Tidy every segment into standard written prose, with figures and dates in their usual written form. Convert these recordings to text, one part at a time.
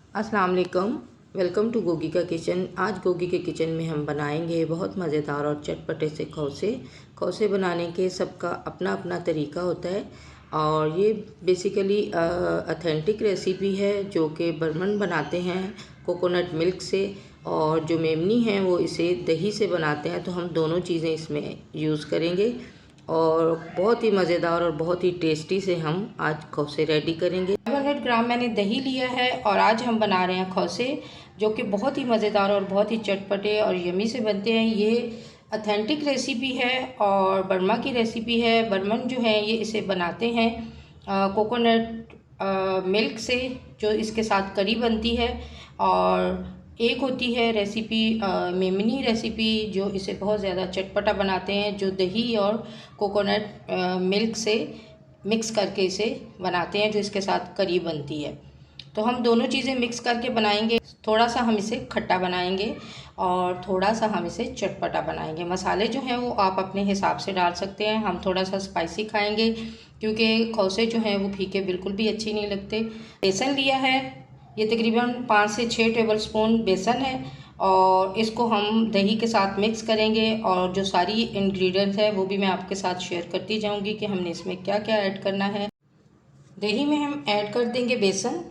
अस्सलाम वालेकुम। Welcome to Gogi का किचन। आज गोगी के किचन में हम बनाएंगे बहुत मज़ेदार और चटपटे से खौसे। खौसे बनाने के सबका अपना अपना तरीका होता है और ये बेसिकली ऑथेंटिक रेसिपी है जो कि बर्मन बनाते हैं कोकोनट मिल्क से, और जो मेमनी हैं वो इसे दही से बनाते हैं। तो हम दोनों चीज़ें इसमें यूज़ करेंगे और बहुत ही मज़ेदार और बहुत ही टेस्टी से हम आज खौसे रेडी करेंगे। 500 ग्राम मैंने दही लिया है और आज हम बना रहे हैं खौसे, जो कि बहुत ही मज़ेदार और बहुत ही चटपटे और यमी से बनते हैं। ये ऑथेंटिक रेसिपी है और बर्मा की रेसिपी है। बर्मन जो है ये इसे बनाते हैं कोकोनट मिल्क से, जो इसके साथ करी बनती है। और एक होती है रेसिपी मेमनी रेसिपी, जो इसे बहुत ज़्यादा चटपटा बनाते हैं, जो दही और कोकोनट मिल्क से मिक्स करके इसे बनाते हैं, जो इसके साथ करी बनती है। तो हम दोनों चीज़ें मिक्स करके बनाएंगे। थोड़ा सा हम इसे खट्टा बनाएंगे और थोड़ा सा हम इसे चटपटा बनाएंगे। मसाले जो हैं वो आप अपने हिसाब से डाल सकते हैं। हम थोड़ा सा स्पाइसी खाएंगे क्योंकि खौसे जो हैं वो फीके बिल्कुल भी अच्छी नहीं लगते। बेसन लिया है, ये तकरीबन 5 से 6 टेबल स्पून बेसन है और इसको हम दही के साथ मिक्स करेंगे। और जो सारी इंग्रेडिएंट्स है वो भी मैं आपके साथ शेयर करती जाऊंगी कि हमने इसमें क्या क्या ऐड करना है। दही में हम ऐड कर देंगे बेसन।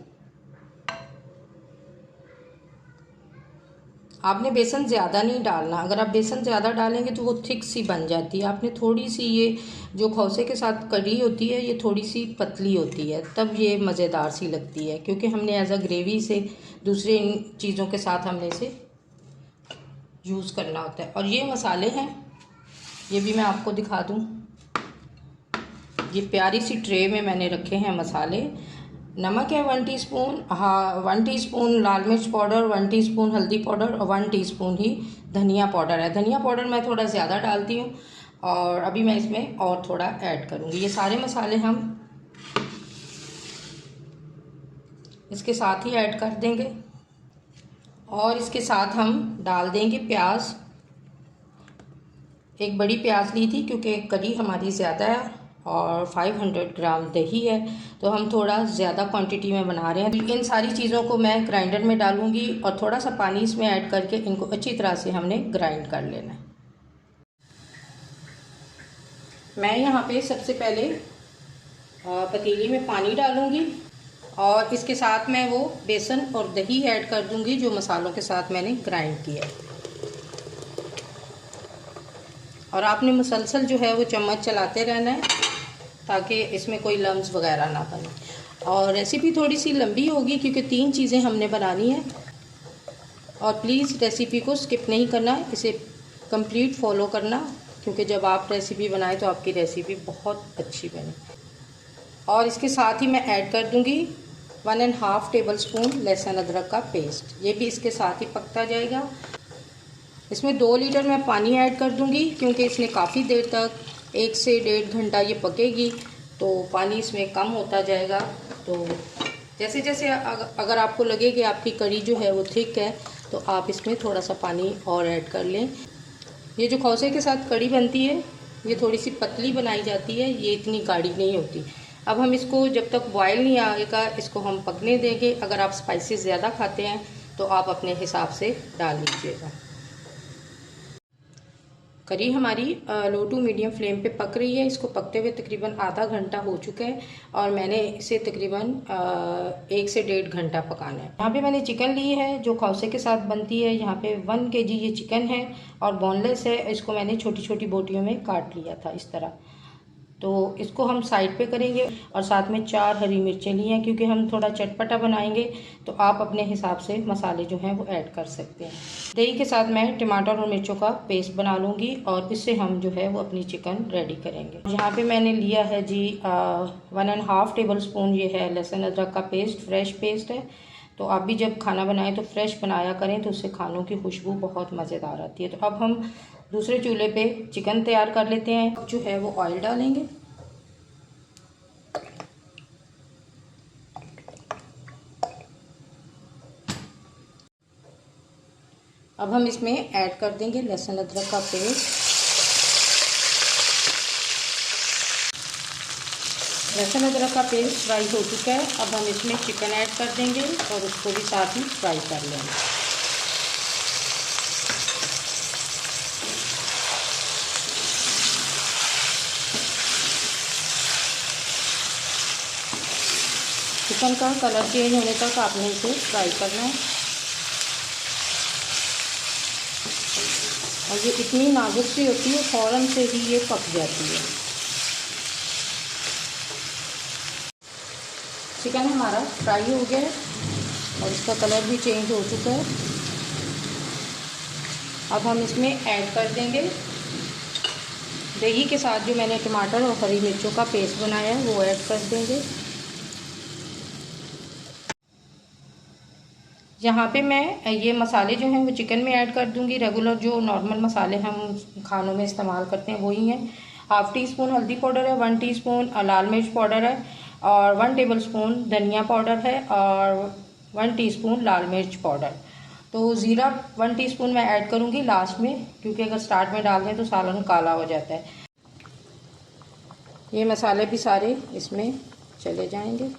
आपने बेसन ज़्यादा नहीं डालना, अगर आप बेसन ज़्यादा डालेंगे तो वो थिक सी बन जाती है। आपने थोड़ी सी, ये जो खौसे के साथ कड़ी होती है ये थोड़ी सी पतली होती है, तब ये मज़ेदार सी लगती है, क्योंकि हमने एज अ ग्रेवी से दूसरे चीज़ों के साथ हमने इसे यूज़ करना होता है। और ये मसाले हैं, ये भी मैं आपको दिखा दूँ। ये प्यारी सी ट्रे में मैंने रखे हैं मसाले। नमक है 1 टीस्पून, 1 टीस्पून लाल मिर्च पाउडर, 1 टीस्पून हल्दी पाउडर और 1 टीस्पून ही धनिया पाउडर है। धनिया पाउडर मैं थोड़ा ज़्यादा डालती हूँ और अभी मैं इसमें और थोड़ा ऐड करूँगी। ये सारे मसाले हम इसके साथ ही ऐड कर देंगे और इसके साथ हम डाल देंगे प्याज। एक बड़ी प्याज ली थी क्योंकि करी हमारी ज़्यादा है और 500 ग्राम दही है, तो हम थोड़ा ज़्यादा क्वांटिटी में बना रहे हैं। इन सारी चीज़ों को मैं ग्राइंडर में डालूंगी और थोड़ा सा पानी इसमें ऐड करके इनको अच्छी तरह से हमने ग्राइंड कर लेना है। मैं यहाँ पे सबसे पहले पतीली में पानी डालूंगी और इसके साथ मैं वो बेसन और दही ऐड कर दूंगी जो मसालों के साथ मैंने ग्राइंड किया है। और आपने मुसलसल जो है वो चम्मच चलाते रहना है ताकि इसमें कोई लम्स वगैरह ना बने। और रेसिपी थोड़ी सी लंबी होगी क्योंकि 3 चीज़ें हमने बनानी है। और प्लीज़ रेसिपी को स्किप नहीं करना, इसे कंप्लीट फॉलो करना, क्योंकि जब आप रेसिपी बनाएं तो आपकी रेसिपी बहुत अच्छी बने। और इसके साथ ही मैं ऐड कर दूंगी 1.5 टेबल स्पून लहसुन अदरक का पेस्ट। ये भी इसके साथ ही पकता जाएगा। इसमें 2 लीटर मैं पानी ऐड कर दूंगी क्योंकि इसमें काफ़ी देर तक 1 से 1.5 घंटा ये पकेगी, तो पानी इसमें कम होता जाएगा। तो जैसे जैसे अगर आपको लगे कि आपकी कड़ी जो है वो थिक है तो आप इसमें थोड़ा सा पानी और ऐड कर लें। ये जो खौसे के साथ कड़ी बनती है ये थोड़ी सी पतली बनाई जाती है, ये इतनी गाढ़ी नहीं होती। अब हम इसको जब तक बॉयल नहीं आएगा इसको हम पकने देंगे। अगर आप स्पाइसेस ज़्यादा खाते हैं तो आप अपने हिसाब से डाल लीजिएगा। करी हमारी लो टू मीडियम फ्लेम पे पक रही है। इसको पकते हुए तकरीबन आधा घंटा हो चुका है और मैंने इसे तकरीबन 1 से 1.5 घंटा पकाना है। यहाँ पे मैंने चिकन ली है जो खौसे के साथ बनती है। यहाँ पे 1 kg ये चिकन है और बोनलेस है। इसको मैंने छोटी छोटी बोटियों में काट लिया था इस तरह। तो इसको हम साइड पे करेंगे और साथ में 4 हरी मिर्चें ली हैं क्योंकि हम थोड़ा चटपटा बनाएंगे, तो आप अपने हिसाब से मसाले जो हैं वो ऐड कर सकते हैं। दही के साथ मैं टमाटर और मिर्चों का पेस्ट बना लूँगी और इससे हम जो है वो अपनी चिकन रेडी करेंगे। यहाँ पे मैंने लिया है जी 1.5 टेबल स्पून ये है लहसुन अदरक का पेस्ट, फ्रेश पेस्ट है। तो आप भी जब खाना बनाएं तो फ्रेश बनाया करें, तो उससे खानों की खुशबू बहुत मज़ेदार आती है। तो अब हम दूसरे चूल्हे पे चिकन तैयार कर लेते हैं। अब जो है वो ऑयल डालेंगे। अब हम इसमें ऐड कर देंगे लहसुन अदरक का पेस्ट। लहसुन अदरक का पेस्ट फ्राई हो चुका है। अब हम इसमें चिकन ऐड कर देंगे और उसको भी साथ ही फ्राई कर लेंगे। चिकन का कलर चेंज होने तक आपने इसे फ्राई करना है। और ये इतनी नाजुक सी होती है, फ़ौरन से ही ये पक जाती है। चिकन हमारा फ्राई हो गया है और इसका कलर भी चेंज हो चुका है। अब हम इसमें ऐड कर देंगे दही के साथ जो मैंने टमाटर और हरी मिर्चों का पेस्ट बनाया है वो ऐड कर देंगे। यहाँ पे मैं ये मसाले जो हैं वो चिकन में ऐड कर दूँगी। रेगुलर जो नॉर्मल मसाले हम खानों में इस्तेमाल करते हैं वही हैं। 1/2 टीस्पून हल्दी पाउडर है, 1 टीस्पून लाल मिर्च पाउडर है और 1 टेबलस्पून धनिया पाउडर है और 1 टीस्पून लाल मिर्च पाउडर। तो ज़ीरा 1 टीस्पून मैं ऐड करूँगी लास्ट में, क्योंकि अगर स्टार्ट में डाल दें तो सालन काला हो जाता है। ये मसाले भी सारे इसमें चले जाएंगे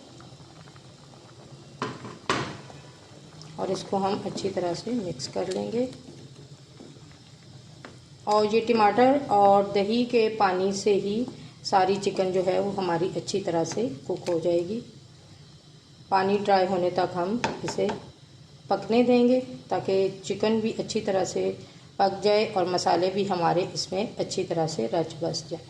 और इसको हम अच्छी तरह से मिक्स कर लेंगे। और ये टमाटर और दही के पानी से ही सारी चिकन जो है वो हमारी अच्छी तरह से कुक हो जाएगी। पानी ड्राई होने तक हम इसे पकने देंगे ताकि चिकन भी अच्छी तरह से पक जाए और मसाले भी हमारे इसमें अच्छी तरह से रच बस जाए।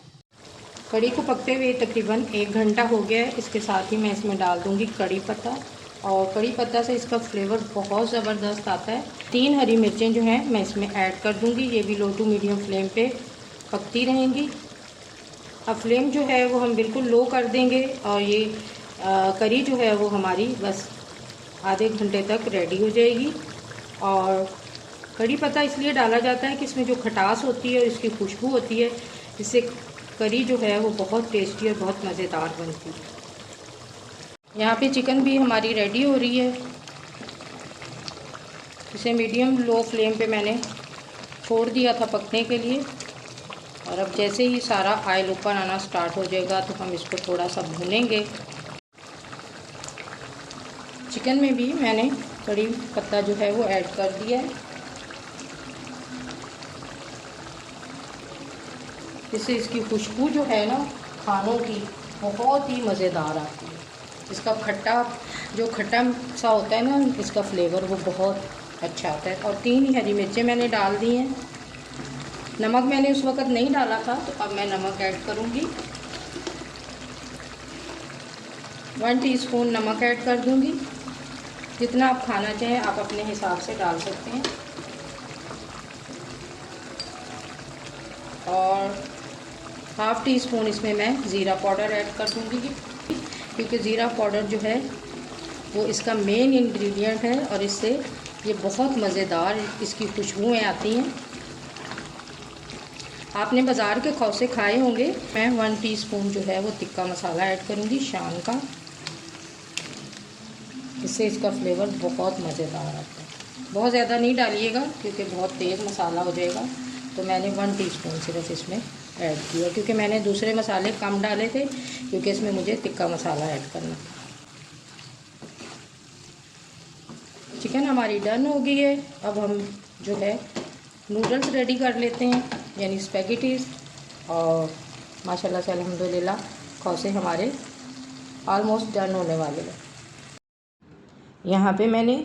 कड़ी को पकते हुए तकरीबन 1 घंटा हो गया है। इसके साथ ही मैं इसमें डाल दूँगी कड़ी पत्ता, और कड़ी पत्ता से इसका फ्लेवर बहुत ज़बरदस्त आता है। 3 हरी मिर्चें जो हैं मैं इसमें ऐड कर दूँगी। ये भी लो टू मीडियम फ्लेम पे पकती रहेंगी। अब फ्लेम जो है वो हम बिल्कुल लो कर देंगे और ये करी जो है वो हमारी बस आधे घंटे तक रेडी हो जाएगी। और कड़ी पत्ता इसलिए डाला जाता है कि इसमें जो खटास होती है और इसकी खुशबू होती है, इससे करी जो है वो बहुत टेस्टी और बहुत मज़ेदार बनती है। यहाँ पे चिकन भी हमारी रेडी हो रही है। इसे मीडियम लो फ्लेम पे मैंने छोड़ दिया था पकने के लिए, और अब जैसे ही सारा ऑयल ऊपर आना स्टार्ट हो जाएगा तो हम इसको थोड़ा सा भूनेंगे। चिकन में भी मैंने कड़ी पत्ता जो है वो ऐड कर दिया है। इससे इसकी खुशबू जो है ना खानों की बहुत ही मज़ेदार आती है। इसका खट्टा सा होता है ना, इसका फ्लेवर वो बहुत अच्छा आता है। और 3 ही हरी मिर्चें मैंने डाल दी हैं। नमक मैंने उस वक़्त नहीं डाला था, तो अब मैं नमक ऐड करूँगी। 1 टीस्पून नमक ऐड कर दूँगी। जितना आप खाना चाहें आप अपने हिसाब से डाल सकते हैं। और 1/2 टीस्पून इसमें मैं ज़ीरा पाउडर ऐड कर दूँगी, क्योंकि ज़ीरा पाउडर जो है वो इसका मेन इंग्रेडिएंट है और इससे ये बहुत मज़ेदार इसकी खुशबुएँ आती हैं। आपने बाज़ार के खौसे खाए होंगे। मैं 1 टीस्पून जो है वो तिक्का मसाला ऐड करूँगी शान का। इससे इसका फ्लेवर बहुत मज़ेदार आता है। बहुत ज़्यादा नहीं डालिएगा क्योंकि बहुत तेज़ मसाला हो जाएगा। तो मैंने 1 टीस्पून सिर्फ इसमें ऐड किया, क्योंकि मैंने दूसरे मसाले कम डाले थे, क्योंकि इसमें मुझे तिक्का मसाला ऐड करना था। चिकन हमारी डन हो गई है। अब हम जो है नूडल्स रेडी कर लेते हैं, यानी स्पैगेटीज़। और माशाल्लाह से अल्हम्दुलिल्लाह खौसे हमारे ऑलमोस्ट डन होने वाले हैं। यहाँ पे मैंने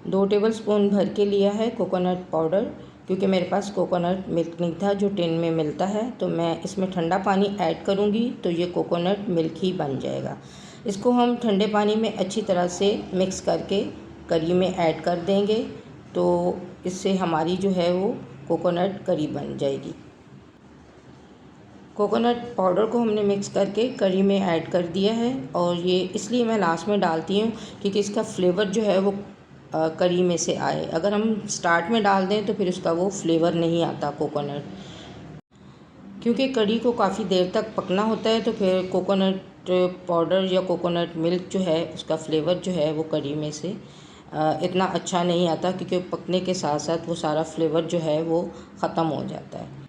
2 टेबलस्पून भर के लिया है कोकोनट पाउडर, क्योंकि मेरे पास कोकोनट मिल्क नहीं था जो टिन में मिलता है। तो मैं इसमें ठंडा पानी ऐड करूँगी तो ये कोकोनट मिल्क ही बन जाएगा। इसको हम ठंडे पानी में अच्छी तरह से मिक्स करके करी में ऐड कर देंगे, तो इससे हमारी जो है वो कोकोनट करी बन जाएगी। कोकोनट पाउडर को हमने मिक्स करके करी में ऐड कर दिया है, और ये इसलिए मैं लास्ट में डालती हूँ क्योंकि इसका फ्लेवर जो है वो करी में से आए। अगर हम स्टार्ट में डाल दें तो फिर उसका वो फ्लेवर नहीं आता कोकोनट, क्योंकि करी को काफ़ी देर तक पकना होता है। तो फिर कोकोनट पाउडर या कोकोनट मिल्क जो है उसका फ्लेवर जो है वो करी में से इतना अच्छा नहीं आता, क्योंकि पकने के साथ साथ वो सारा फ्लेवर जो है वो ख़त्म हो जाता है।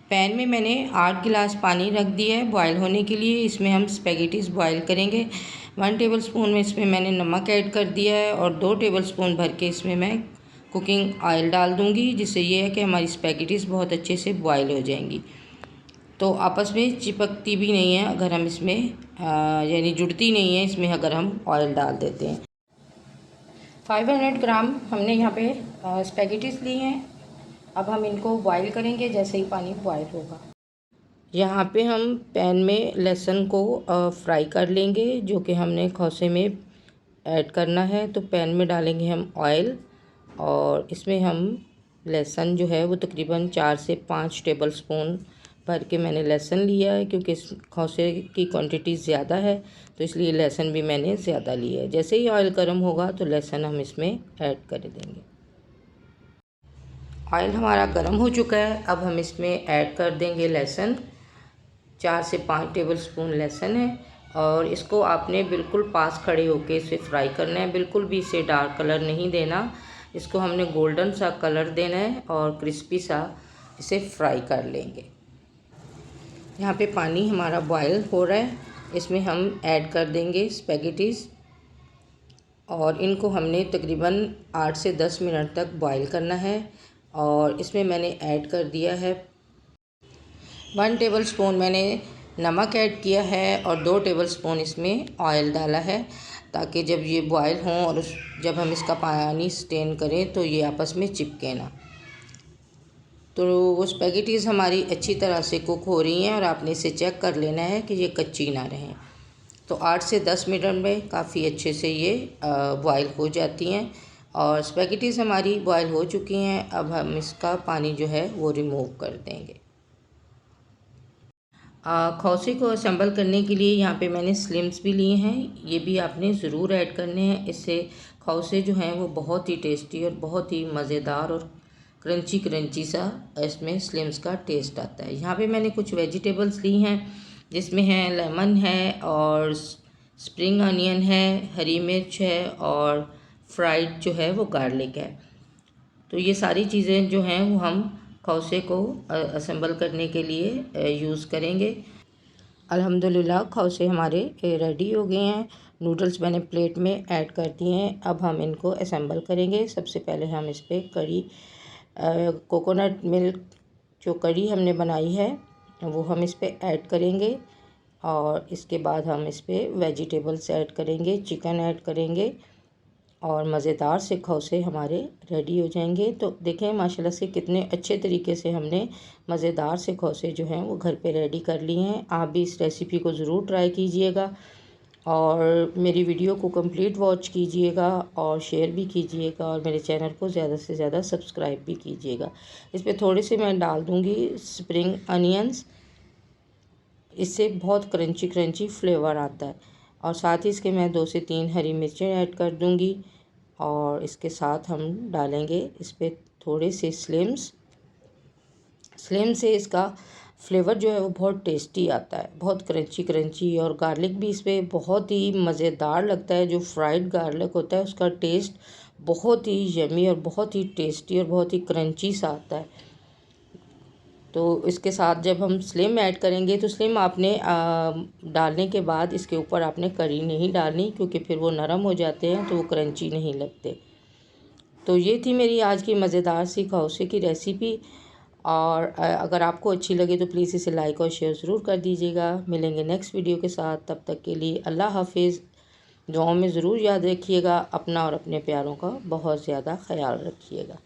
पैन में मैंने 8 गिलास पानी रख दिया है बॉयल होने के लिए। इसमें हम स्पैगेटीज़ बॉयल करेंगे। 1 टेबलस्पून में इसमें मैंने नमक ऐड कर दिया है और 2 टेबलस्पून भर के इसमें मैं कुकिंग ऑयल डाल दूँगी, जिससे ये है कि हमारी स्पैगेटीज़ बहुत अच्छे से बॉयल हो जाएंगी। तो आपस में चिपकती भी नहीं है अगर हम इसमें यानी जुड़ती नहीं है इसमें अगर हम ऑयल डाल देते हैं। 500 ग्राम हमने यहाँ पे स्पैगेटीज़ ली हैं। अब हम इनको बॉईल करेंगे जैसे ही पानी बॉईल होगा। यहाँ पे हम पैन में लहसुन को फ्राई कर लेंगे, जो कि हमने खौसे में ऐड करना है। तो पैन में डालेंगे हम ऑयल और इसमें हम लहसुन जो है वो तकरीबन 4 से 5 टेबलस्पून भर के मैंने लहसुन लिया है, क्योंकि इस खौसे की क्वांटिटी ज़्यादा है तो इसलिए लहसुन भी मैंने ज़्यादा लिया है। जैसे ही ऑयल गर्म होगा तो लहसुन हम इसमें ऐड कर देंगे। ऑयल हमारा गर्म हो चुका है। अब हम इसमें ऐड कर देंगे लहसुन। 4 से 5 टेबलस्पून लहसुन है और इसको आपने बिल्कुल पास खड़े होके इसे फ्राई करना है। बिल्कुल भी इसे डार्क कलर नहीं देना, इसको हमने गोल्डन सा कलर देना है और क्रिस्पी सा इसे फ्राई कर लेंगे। यहाँ पे पानी हमारा बॉयल हो रहा है, इसमें हम ऐड कर देंगे स्पैगेटीज़ और इनको हमने तकरीबन 8 से 10 मिनट तक बॉयल करना है। और इसमें मैंने ऐड कर दिया है 1 टेबलस्पून मैंने नमक ऐड किया है और 2 टेबलस्पून इसमें ऑयल डाला है, ताकि जब ये बॉयल हों और जब हम इसका पानी स्टेन करें तो ये आपस में चिपके ना। तो वो स्पैगेटीज़ हमारी अच्छी तरह से कुक हो रही हैं और आपने इसे चेक कर लेना है कि ये कच्ची ना रहें। तो 8 से 10 मिनट में काफ़ी अच्छे से ये बॉयल हो जाती हैं और स्पैगेटीज़ हमारी बॉयल हो चुकी हैं। अब हम इसका पानी जो है वो रिमूव कर देंगे। खौसे को असेंबल करने के लिए यहाँ पे मैंने स्लिम्स भी लिए हैं, ये भी आपने ज़रूर ऐड करने हैं। इससे खौसे जो हैं वो बहुत ही टेस्टी और बहुत ही मज़ेदार और क्रंची सा इसमें स्लिम्स का टेस्ट आता है। यहाँ पे मैंने कुछ वेजिटेबल्स ली हैं, जिसमें है लेमन है और स्प्रिंग अनियन है, हरी मिर्च है और फ्राइड जो है वो गार्लिक है। तो ये सारी चीज़ें जो हैं वो हम खौसे को असेंबल करने के लिए यूज़ करेंगे। अल्हम्दुलिल्लाह खौसे हमारे रेडी हो गए हैं। नूडल्स मैंने प्लेट में ऐड कर दिए हैं। अब हम इनको असेंबल करेंगे। सबसे पहले हम इस पर करी कोकोनट मिल्क जो करी हमने बनाई है वो हम इस पर ऐड करेंगे और इसके बाद हम इस पर वेजिटेबल्स ऐड करेंगे, चिकन ऐड करेंगे और मज़ेदार से खौसे हमारे रेडी हो जाएंगे। तो देखें माशाल्लाह से कितने अच्छे तरीके से हमने मज़ेदार से खौसे जो हैं वो घर पे रेडी कर लिए हैं। आप भी इस रेसिपी को ज़रूर ट्राई कीजिएगा और मेरी वीडियो को कंप्लीट वॉच कीजिएगा और शेयर भी कीजिएगा और मेरे चैनल को ज़्यादा से ज़्यादा सब्सक्राइब भी कीजिएगा। इस पर थोड़े से मैं डाल दूँगी स्प्रिंग अनियंस, इससे बहुत क्रंची फ्लेवर आता है और साथ ही इसके मैं 2 से 3 हरी मिर्चें ऐड कर दूंगी और इसके साथ हम डालेंगे इस पर थोड़े से स्लिम्स से इसका फ्लेवर जो है वो बहुत टेस्टी आता है, बहुत क्रंची और गार्लिक भी इस पर बहुत ही मज़ेदार लगता है। जो फ्राइड गार्लिक होता है उसका टेस्ट बहुत ही यमी और बहुत ही टेस्टी और बहुत ही क्रंची सा आता है। तो इसके साथ जब हम स्लिम ऐड करेंगे तो स्लिम आपने डालने के बाद इसके ऊपर आपने करी नहीं डालनी, क्योंकि फिर वो नरम हो जाते हैं तो वो क्रंची नहीं लगते। तो ये थी मेरी आज की मज़ेदार सी खौसे की रेसिपी और अगर आपको अच्छी लगे तो प्लीज़ इसे लाइक और शेयर ज़रूर कर दीजिएगा। मिलेंगे नेक्स्ट वीडियो के साथ, तब तक के लिए अल्लाह हाफिज़। दुआओं में ज़रूर याद रखिएगा अपना और अपने प्यारों का बहुत ज़्यादा ख्याल रखिएगा।